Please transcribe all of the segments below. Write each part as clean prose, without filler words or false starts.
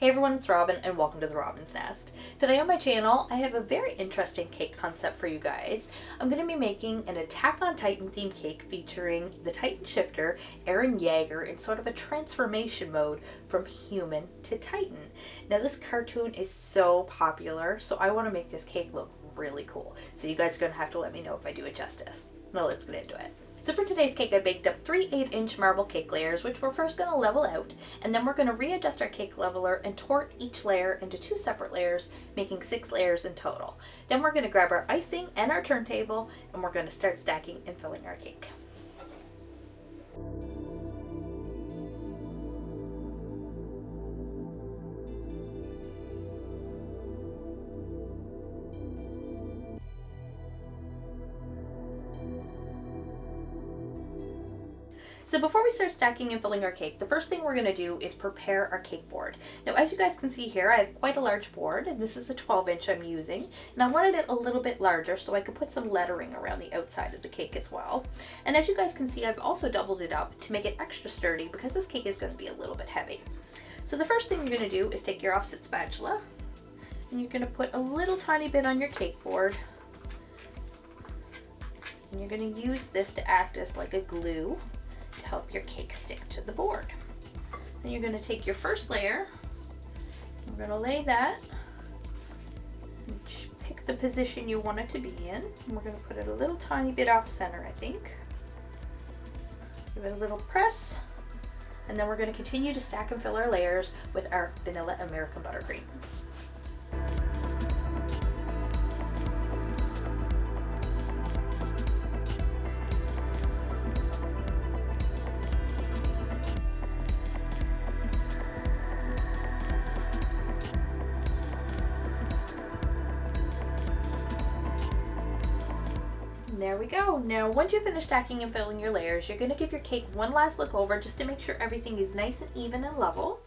Hey everyone, it's Robin and welcome to the Robin's Nest. Today on my channel, I have a very interesting cake concept for you guys. I'm going to be making an Attack on Titan themed cake featuring the Titan shifter, Eren Yeager, in sort of a transformation mode from human to Titan. Now this cartoon is so popular, so I want to make this cake look really cool. So you guys are going to have to let me know if I do it justice. Now let's get into it. So for today's cake, I baked up 3 8-inch marble cake layers, which we're first going to level out, and then we're going to readjust our cake leveler and tort each layer into 2 separate layers, making 6 layers in total. Then we're going to grab our icing and our turntable, and we're going to start stacking and filling our cake. So before we start stacking and filling our cake, the first thing we're going to do is prepare our cake board. Now as you guys can see here, I have quite a large board, and this is a 12-inch I'm using. And I wanted it a little bit larger so I could put some lettering around the outside of the cake as well. And as you guys can see, I've also doubled it up to make it extra sturdy because this cake is going to be a little bit heavy. So the first thing you're going to do is take your offset spatula, and you're going to put a little tiny bit on your cake board. And you're going to use this to act as like a glue to help your cake stick to the board. Then you're going to take your first layer, we're going to lay that, and pick the position you want it to be in, and we're going to put it a little tiny bit off center, I think. Give it a little press, and then we're going to continue to stack and fill our layers with our vanilla American buttercream. There we go. Now once you finish stacking and filling your layers, you're going to give your cake one last look over just to make sure everything is nice and even and level.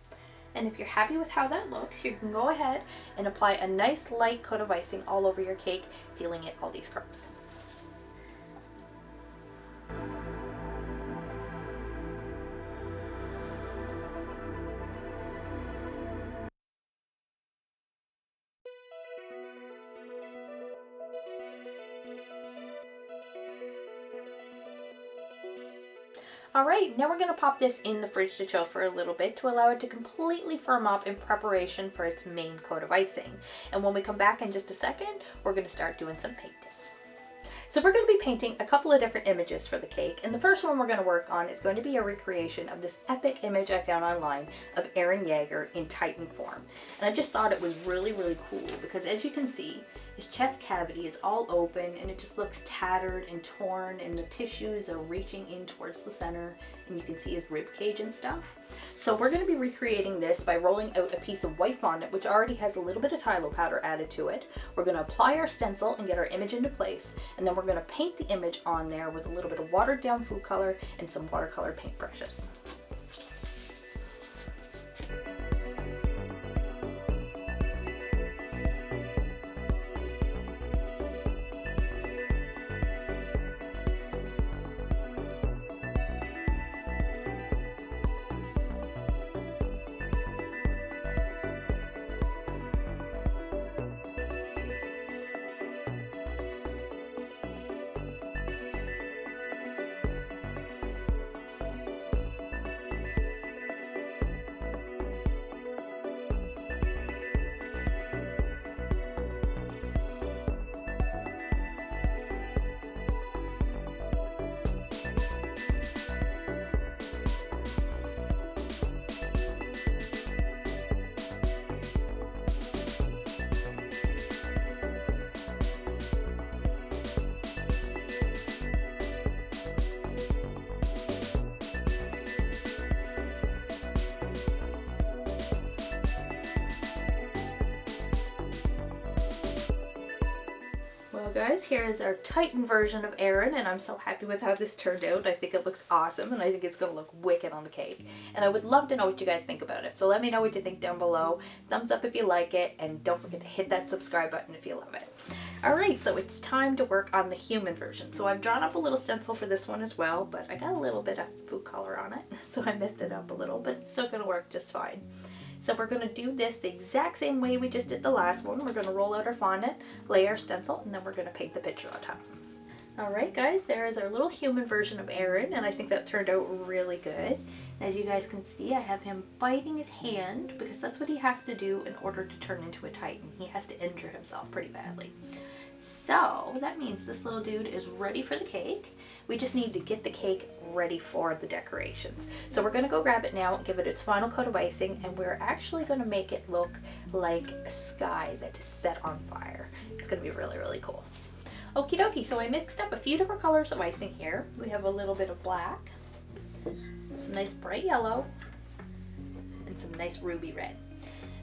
And if you're happy with how that looks, you can go ahead and apply a nice light coat of icing all over your cake, sealing it all these crumbs. Alright, now we're going to pop this in the fridge to chill for a little bit to allow it to completely firm up in preparation for its main coat of icing. And when we come back in just a second, we're going to start doing some painting. So we're going to be painting a couple of different images for the cake, and the first one we're going to work on is going to be a recreation of this epic image I found online of Eren Yeager in Titan form. And I just thought it was really cool because as you can see, his chest cavity is all open and it just looks tattered and torn, and the tissues are reaching in towards the center, and you can see his rib cage and stuff. So we're going to be recreating this by rolling out a piece of white fondant which already has a little bit of Tylo powder added to it. We're going to apply our stencil and get our image into place, and then we're going to paint the image on there with a little bit of watered down food color and some watercolor paintbrushes. Well guys, here is our Titan version of Eren, and I'm so happy with how this turned out. I think it looks awesome, and I think it's going to look wicked on the cake. And I would love to know what you guys think about it. So let me know what you think down below. Thumbs up if you like it, and don't forget to hit that subscribe button if you love it. Alright, so it's time to work on the human version. So I've drawn up a little stencil for this one as well, but I got a little bit of food color on it, so I messed it up a little, but it's still going to work just fine. So we're going to do this the exact same way we just did the last one. We're going to roll out our fondant, lay our stencil, and then we're going to paint the picture on top. Alright guys, there is our little human version of Aaron, and I think that turned out really good. As you guys can see, I have him biting his hand because that's what he has to do in order to turn into a Titan. He has to injure himself pretty badly. So that means this little dude is ready for the cake. We just need to get the cake ready for the decorations. So we're going to go grab it now, give it its final coat of icing, and we're actually going to make it look like a sky that is set on fire. It's going to be really, really cool. Okie dokie, so I mixed up a few different colors of icing here. We have a little bit of black, some nice bright yellow, and some nice ruby red.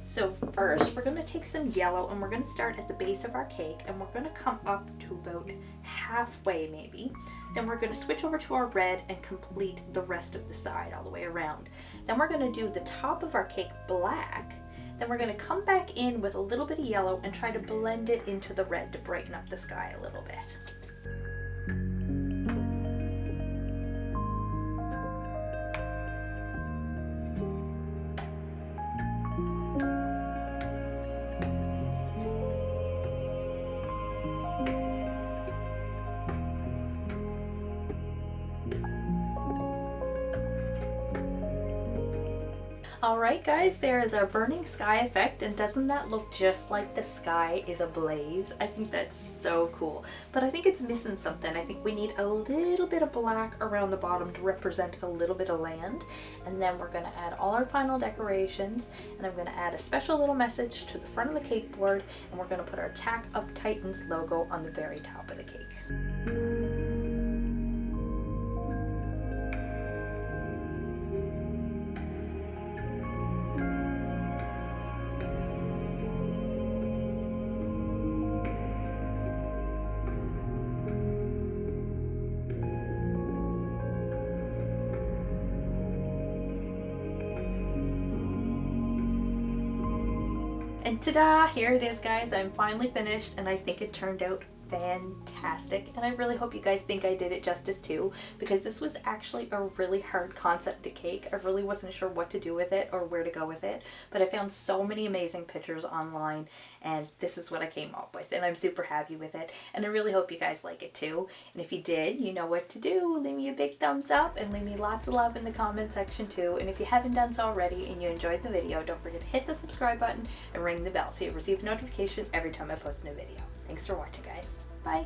So first we're going to take some yellow and we're going to start at the base of our cake, and we're going to come up to about halfway maybe. Then we're going to switch over to our red and complete the rest of the side all the way around. Then we're going to do the top of our cake black. Then we're going to come back in with a little bit of yellow and try to blend it into the red to brighten up the sky a little bit. Alright guys, there is our burning sky effect, and doesn't that look just like the sky is ablaze? I think that's so cool, but I think it's missing something. I think we need a little bit of black around the bottom to represent a little bit of land, and then we're going to add all our final decorations, and I'm going to add a special little message to the front of the cake board, and we're going to put our Attack of Titans logo on the very top of the cake. And ta-da! Here it is guys, I'm finally finished, and I think it turned out fantastic, and I really hope you guys think I did it justice too, because this was actually a really hard concept to cake. I really wasn't sure what to do with it or where to go with it, but I found so many amazing pictures online, and this is what I came up with, and I'm super happy with it, and I really hope you guys like it too. And if you did, you know what to do. Leave me a big thumbs up and leave me lots of love in the comment section too, and if you haven't done so already and you enjoyed the video, don't forget to hit the subscribe button and ring the bell so you receive a notification every time I post a new video. Thanks for watching guys. Bye.